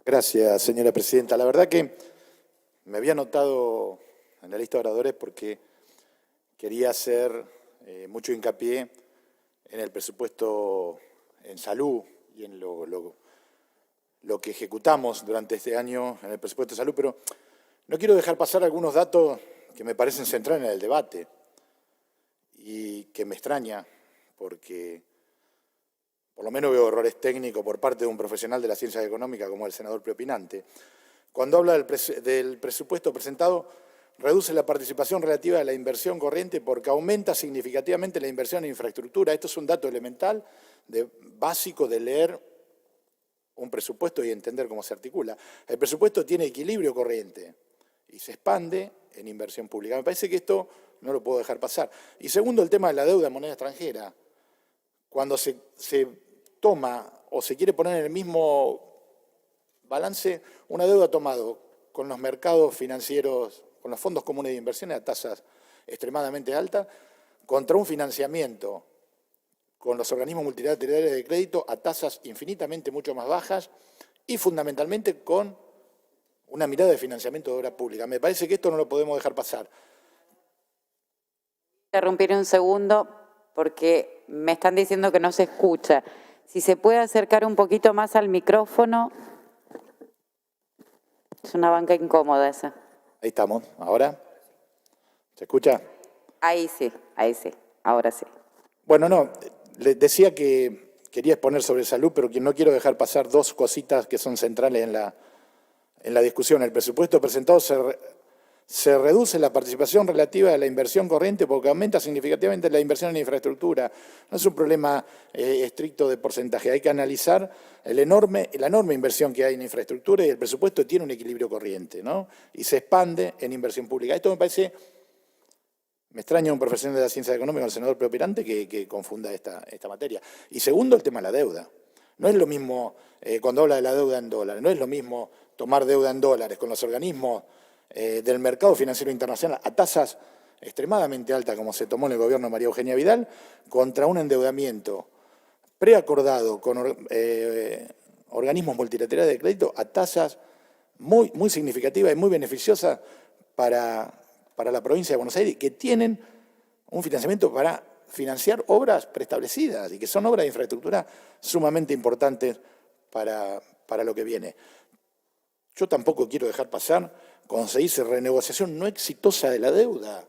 Gracias, señora presidenta. La verdad que me había anotado en la lista de oradores porque quería hacer mucho hincapié en el presupuesto en salud y en lo que ejecutamos durante este año en el presupuesto de salud, pero no quiero dejar pasar algunos datos que me parecen centrales en el debate y que me extraña porque por lo menos veo errores técnicos por parte de un profesional de las ciencias económicas como el senador preopinante. Cuando habla del presupuesto presentado, reduce la participación relativa de la inversión corriente porque aumenta significativamente la inversión en infraestructura. Esto es un dato elemental, básico de leer un presupuesto y entender cómo se articula. El presupuesto tiene equilibrio corriente y se expande en inversión pública. Me parece que esto no lo puedo dejar pasar. Y segundo, el tema de la deuda en moneda extranjera. Cuando se toma o se quiere poner en el mismo balance una deuda tomada con los mercados financieros, con los fondos comunes de inversiones a tasas extremadamente altas, contra un financiamiento con los organismos multilaterales de crédito a tasas infinitamente mucho más bajas y fundamentalmente con una mirada de financiamiento de obra pública. Me parece que esto no lo podemos dejar pasar. Interrumpir un segundo porque me están diciendo que no se escucha. Si se puede acercar un poquito más al micrófono. Es una banca incómoda esa. Ahí estamos. ¿Ahora? ¿Se escucha? Ahí sí, ahora sí. Bueno, no, les decía que quería exponer sobre salud, pero que no quiero dejar pasar dos cositas que son centrales en la discusión. El presupuesto presentado se reduce la participación relativa de la inversión corriente porque aumenta significativamente la inversión en infraestructura. No es un problema estricto de porcentaje, hay que analizar la enorme inversión que hay en infraestructura y el presupuesto tiene un equilibrio corriente, ¿no? Y se expande en inversión pública. Esto me extraña un profesional de la ciencia económica, el senador preopinante, que confunda esta materia. Y segundo, el tema de la deuda. No es lo mismo, cuando habla de la deuda en dólares, no es lo mismo tomar deuda en dólares con los organismos del mercado financiero internacional a tasas extremadamente altas, como se tomó en el gobierno de María Eugenia Vidal, contra un endeudamiento preacordado con organismos multilaterales de crédito a tasas muy significativas y muy beneficiosas para la provincia de Buenos Aires, que tienen un financiamiento para financiar obras preestablecidas y que son obras de infraestructura sumamente importantes para lo que viene. Yo tampoco quiero dejar pasar cuando se dice renegociación no exitosa de la deuda.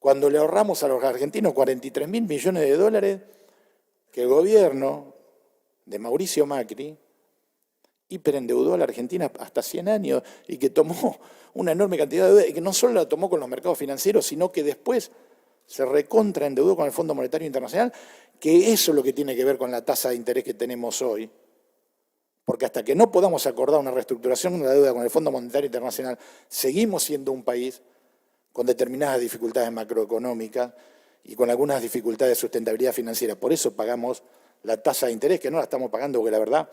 Cuando le ahorramos a los argentinos 43.000 millones de dólares que el gobierno de Mauricio Macri hiperendeudó a la Argentina hasta 100 años y que tomó una enorme cantidad de deuda y que no solo la tomó con los mercados financieros, sino que después se recontraendeudó con el Fondo Monetario Internacional, que eso es lo que tiene que ver con la tasa de interés que tenemos hoy. Porque hasta que no podamos acordar una reestructuración de la deuda con el Fondo Monetario Internacional, seguimos siendo un país con determinadas dificultades macroeconómicas y con algunas dificultades de sustentabilidad financiera. Por eso pagamos la tasa de interés, que no la estamos pagando, porque la verdad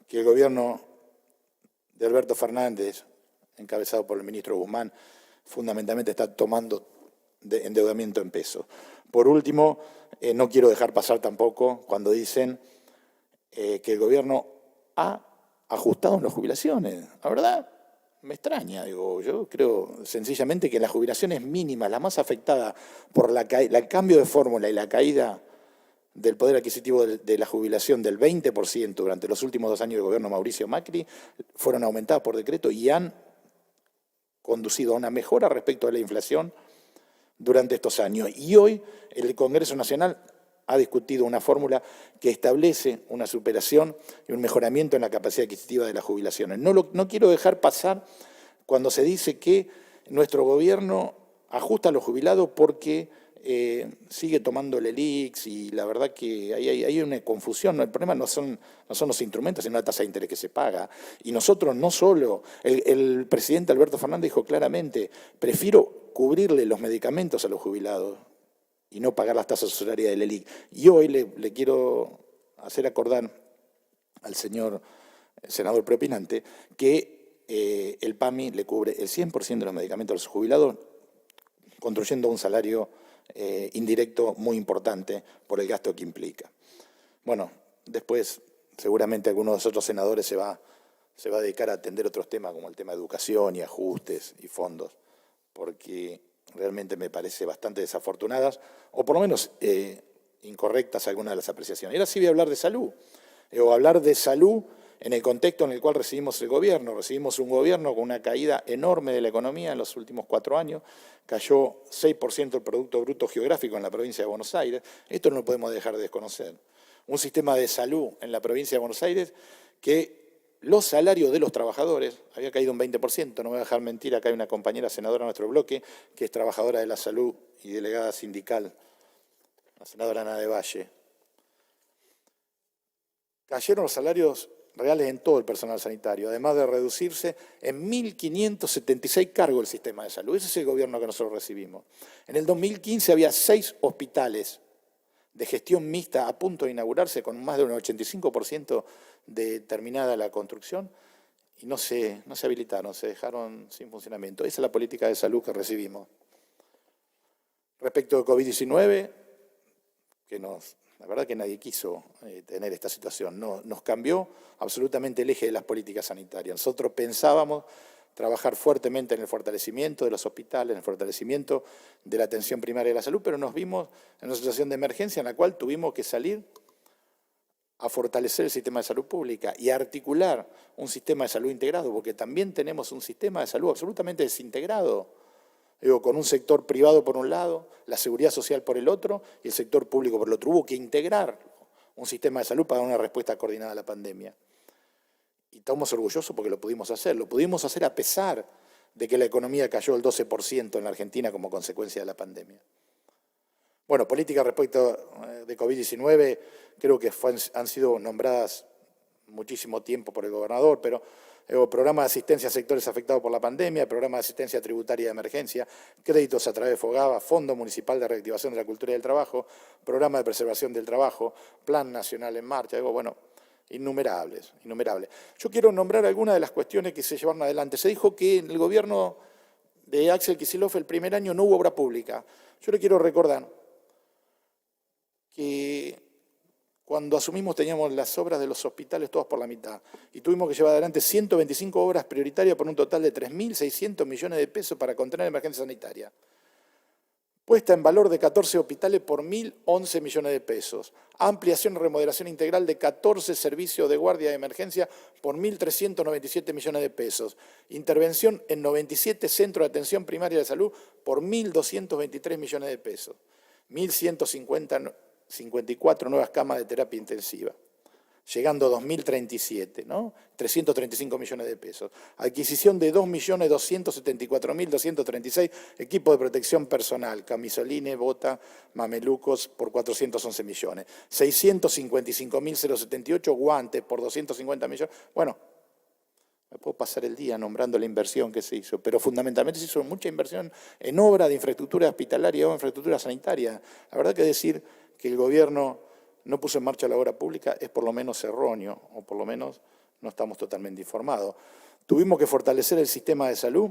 que el gobierno de Alberto Fernández, encabezado por el ministro Guzmán, fundamentalmente está tomando endeudamiento en pesos. Por último, no quiero dejar pasar tampoco cuando dicen que el gobierno ha ajustado en las jubilaciones. La verdad, me extraña. Digo, yo creo sencillamente que las jubilaciones mínimas, la más afectada por el cambio de fórmula y la caída del poder adquisitivo de la jubilación del 20% durante los últimos 2 años del gobierno Mauricio Macri, fueron aumentadas por decreto y han conducido a una mejora respecto a la inflación durante estos años. Y hoy el Congreso Nacional ha discutido una fórmula que establece una superación y un mejoramiento en la capacidad adquisitiva de las jubilaciones. No quiero dejar pasar cuando se dice que nuestro gobierno ajusta a los jubilados porque sigue tomando el ELIX y la verdad que hay una confusión. El problema no son los instrumentos, sino la tasa de interés que se paga. Y nosotros no solo, el presidente Alberto Fernández dijo claramente, prefiero cubrirle los medicamentos a los jubilados y no pagar las tasas usurarias del ELIC. Y hoy le quiero hacer acordar al señor senador preopinante que el PAMI le cubre el 100% de los medicamentos a los jubilados, construyendo un salario indirecto muy importante por el gasto que implica. Bueno, después seguramente alguno de los otros senadores se va se va a dedicar a atender otros temas como el tema de educación y ajustes y fondos, porque realmente me parece bastante desafortunadas, o por lo menos incorrectas algunas de las apreciaciones. Y ahora sí voy a hablar de salud, o hablar de salud en el contexto en el cual recibimos el gobierno. Recibimos un gobierno con una caída enorme de la economía en los últimos 4 años, cayó 6% el Producto Bruto Geográfico en la provincia de Buenos Aires, esto no lo podemos dejar de desconocer. Un sistema de salud en la provincia de Buenos Aires que los salarios de los trabajadores había caído un 20%, no me voy a dejar mentir, acá hay una compañera senadora en nuestro bloque que es trabajadora de la salud y delegada sindical, la senadora Ana de Valle. Cayeron los salarios reales en todo el personal sanitario, además de reducirse en 1.576 cargos el sistema de salud. Ese es el gobierno que nosotros recibimos. En el 2015 había 6 hospitales de gestión mixta a punto de inaugurarse con más de un 85% de terminada la construcción y no se habilitaron, se dejaron sin funcionamiento. Esa es la política de salud que recibimos. Respecto de COVID-19, la verdad que nadie quiso tener esta situación, nos cambió absolutamente el eje de las políticas sanitarias. Nosotros pensábamos trabajar fuertemente en el fortalecimiento de los hospitales, en el fortalecimiento de la atención primaria de la salud, pero nos vimos en una situación de emergencia en la cual tuvimos que salir a fortalecer el sistema de salud pública y a articular un sistema de salud integrado, porque también tenemos un sistema de salud absolutamente desintegrado, con un sector privado por un lado, la seguridad social por el otro y el sector público por el otro. Hubo que integrar un sistema de salud para dar una respuesta coordinada a la pandemia. Y estamos orgullosos porque lo pudimos hacer a pesar de que la economía cayó el 12% en la Argentina como consecuencia de la pandemia. Bueno, políticas respecto de COVID-19 creo que han sido nombradas muchísimo tiempo por el gobernador, pero programa de asistencia a sectores afectados por la pandemia, programa de asistencia tributaria de emergencia, créditos a través de FOGABA, Fondo Municipal de Reactivación de la Cultura y del Trabajo, programa de preservación del trabajo, Plan Nacional en marcha, bueno, innumerables. Yo quiero nombrar algunas de las cuestiones que se llevaron adelante. Se dijo que en el gobierno de Axel Kicillof el primer año no hubo obra pública. Yo le quiero recordar que cuando asumimos teníamos las obras de los hospitales todas por la mitad y tuvimos que llevar adelante 125 obras prioritarias por un total de 3.600 millones de pesos para contener la emergencia sanitaria. Puesta en valor de 14 hospitales por 1.011 millones de pesos. Ampliación y remodelación integral de 14 servicios de guardia de emergencia por 1.397 millones de pesos. Intervención en 97 centros de atención primaria de salud por 1.223 millones de pesos. 1.154 nuevas camas de terapia intensiva, llegando a 2037, ¿no? 335 millones de pesos. Adquisición de 2.274.236 equipos de protección personal, camisolines, bota, mamelucos por 411 millones. 655.078 guantes por 250 millones. Bueno, me puedo pasar el día nombrando la inversión que se hizo, pero fundamentalmente se hizo mucha inversión en obra de infraestructura hospitalaria o infraestructura sanitaria. La verdad que decir que el gobierno no puso en marcha la obra pública es por lo menos erróneo, o por lo menos no estamos totalmente informados. Tuvimos que fortalecer el sistema de salud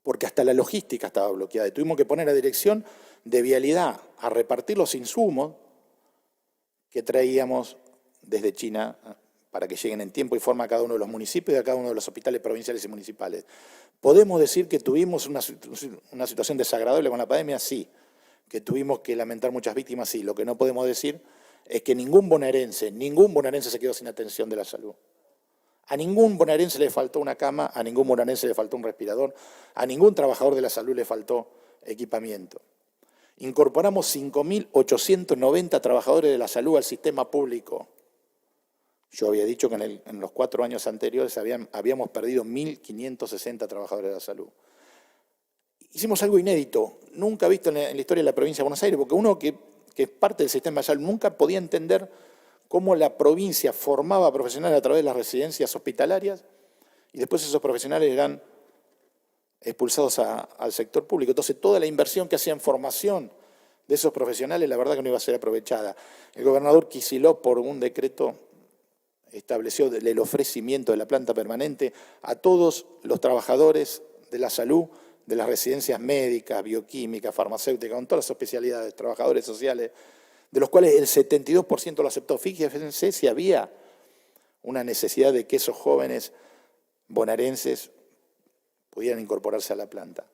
porque hasta la logística estaba bloqueada y tuvimos que poner a dirección de vialidad a repartir los insumos que traíamos desde China para que lleguen en tiempo y forma a cada uno de los municipios y a cada uno de los hospitales provinciales y municipales. ¿Podemos decir que tuvimos una situación desagradable con la pandemia? Sí. ¿Que tuvimos que lamentar muchas víctimas? Sí. Lo que no podemos decir es que ningún bonaerense se quedó sin atención de la salud. A ningún bonaerense le faltó una cama, a ningún bonaerense le faltó un respirador, a ningún trabajador de la salud le faltó equipamiento. Incorporamos 5.890 trabajadores de la salud al sistema público. Yo había dicho que en los 4 años anteriores habíamos perdido 1.560 trabajadores de la salud. Hicimos algo inédito, nunca visto en la historia de la provincia de Buenos Aires, porque uno que es parte del sistema de salud nunca podía entender cómo la provincia formaba profesionales a través de las residencias hospitalarias y después esos profesionales eran expulsados al sector público. Entonces, toda la inversión que hacía en formación de esos profesionales, la verdad que no iba a ser aprovechada. El gobernador Kicillof, por un decreto, estableció el ofrecimiento de la planta permanente a todos los trabajadores de la salud, de las residencias médicas, bioquímicas, farmacéuticas, con todas las especialidades, trabajadores sociales, de los cuales el 72% lo aceptó. Fíjense si había una necesidad de que esos jóvenes bonaerenses pudieran incorporarse a la planta.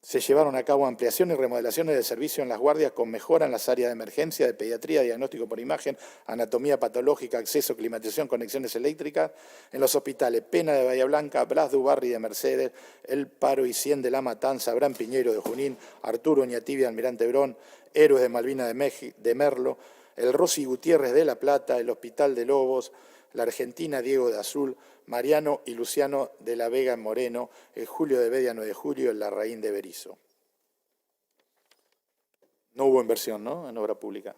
Se llevaron a cabo ampliaciones y remodelaciones de servicio en las guardias con mejora en las áreas de emergencia, de pediatría, diagnóstico por imagen, anatomía patológica, acceso, climatización, conexiones eléctricas. En los hospitales Pena de Bahía Blanca, Blas de Ubarri de Mercedes, El Paro y Cien de La Matanza, Abraham Piñero de Junín, Arturo Oñativi de Almirante Brón, Héroes de Malvinas de Merlo, el Rosy Gutiérrez de La Plata, el Hospital de Lobos, la Argentina Diego de Azul, Mariano y Luciano de la Vega en Moreno, el Julio de Bedia 9 de Julio, el Larraín de Berizo. No hubo inversión, ¿no?, en obra pública.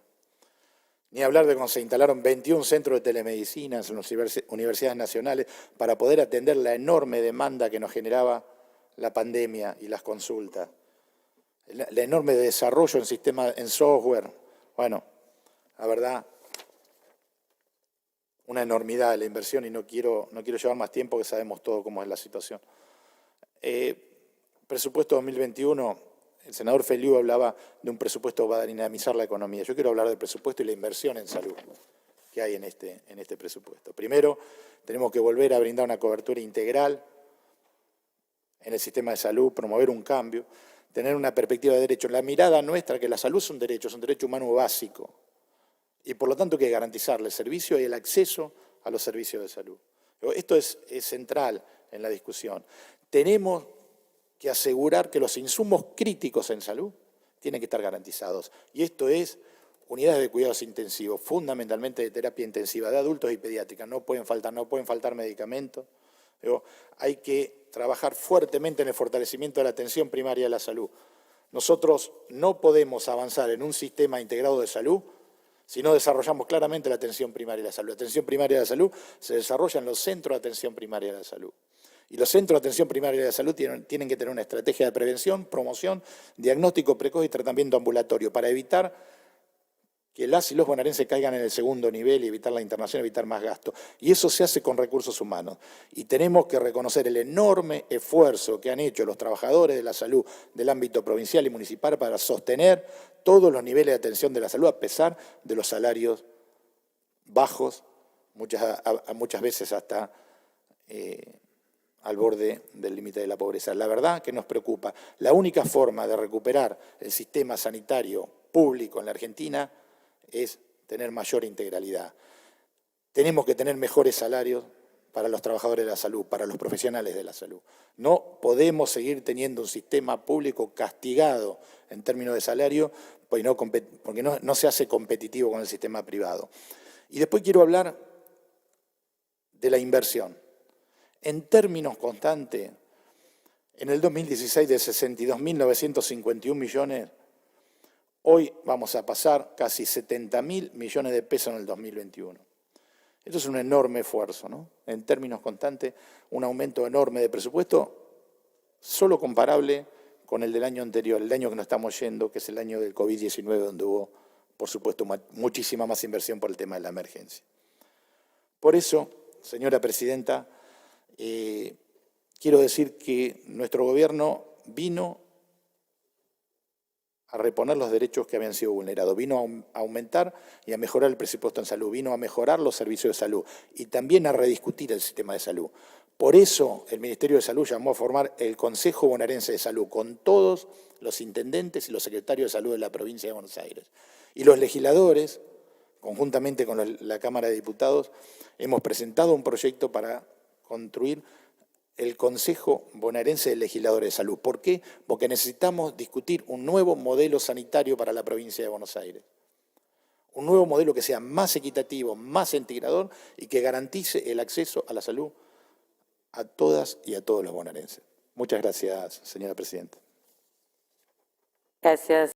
Ni hablar de cuando se instalaron 21 centros de telemedicina en las universidades nacionales para poder atender la enorme demanda que nos generaba la pandemia y las consultas. La enorme desarrollo en sistemas, en software. Bueno, la verdad, una enormidad de la inversión y no quiero llevar más tiempo, que sabemos todo cómo es la situación. Presupuesto 2021, el senador Feliu hablaba de un presupuesto para dinamizar la economía. Yo quiero hablar del presupuesto y la inversión en salud que hay en este presupuesto. Primero, tenemos que volver a brindar una cobertura integral en el sistema de salud, promover un cambio, tener una perspectiva de derecho. La mirada nuestra, que la salud es un derecho humano básico, y por lo tanto hay que garantizarle el servicio y el acceso a los servicios de salud. Esto es central en la discusión. Tenemos que asegurar que los insumos críticos en salud tienen que estar garantizados. Y esto es unidades de cuidados intensivos, fundamentalmente de terapia intensiva, de adultos y pediátricas. No pueden faltar medicamentos. Hay que trabajar fuertemente en el fortalecimiento de la atención primaria de la salud. Nosotros no podemos avanzar en un sistema integrado de salud si no desarrollamos claramente la atención primaria de la salud. La atención primaria de la salud se desarrolla en los centros de atención primaria de la salud. Y los centros de atención primaria de la salud tienen que tener una estrategia de prevención, promoción, diagnóstico precoz y tratamiento ambulatorio para evitar que las y los bonaerenses caigan en el segundo nivel y evitar la internación, evitar más gasto. Y eso se hace con recursos humanos. Y tenemos que reconocer el enorme esfuerzo que han hecho los trabajadores de la salud del ámbito provincial y municipal para sostener todos los niveles de atención de la salud a pesar de los salarios bajos, muchas veces hasta al borde del límite de la pobreza. La verdad que nos preocupa. La única forma de recuperar el sistema sanitario público en la Argentina es tener mayor integralidad. Tenemos que tener mejores salarios para los trabajadores de la salud, para los profesionales de la salud. No podemos seguir teniendo un sistema público castigado en términos de salario porque no se hace competitivo con el sistema privado. Y después quiero hablar de la inversión. En términos constantes, en el 2016 de 62.951 millones, hoy vamos a pasar casi 70.000 millones de pesos en el 2021. Esto es un enorme esfuerzo, ¿no? En términos constantes, un aumento enorme de presupuesto, solo comparable con el del año anterior, el año que nos estamos yendo, que es el año del COVID-19, donde hubo, por supuesto, muchísima más inversión por el tema de la emergencia. Por eso, señora presidenta, quiero decir que nuestro gobierno vino a reponer los derechos que habían sido vulnerados, vino a aumentar y a mejorar el presupuesto en salud, vino a mejorar los servicios de salud y también a rediscutir el sistema de salud. Por eso el Ministerio de Salud llamó a formar el Consejo Bonaerense de Salud con todos los intendentes y los secretarios de salud de la provincia de Buenos Aires. Y los legisladores, conjuntamente con la Cámara de Diputados, hemos presentado un proyecto para construir el Consejo Bonaerense de Legisladores de Salud. ¿Por qué? Porque necesitamos discutir un nuevo modelo sanitario para la provincia de Buenos Aires. Un nuevo modelo que sea más equitativo, más integrador y que garantice el acceso a la salud a todas y a todos los bonaerenses. Muchas gracias, señora presidenta. Gracias.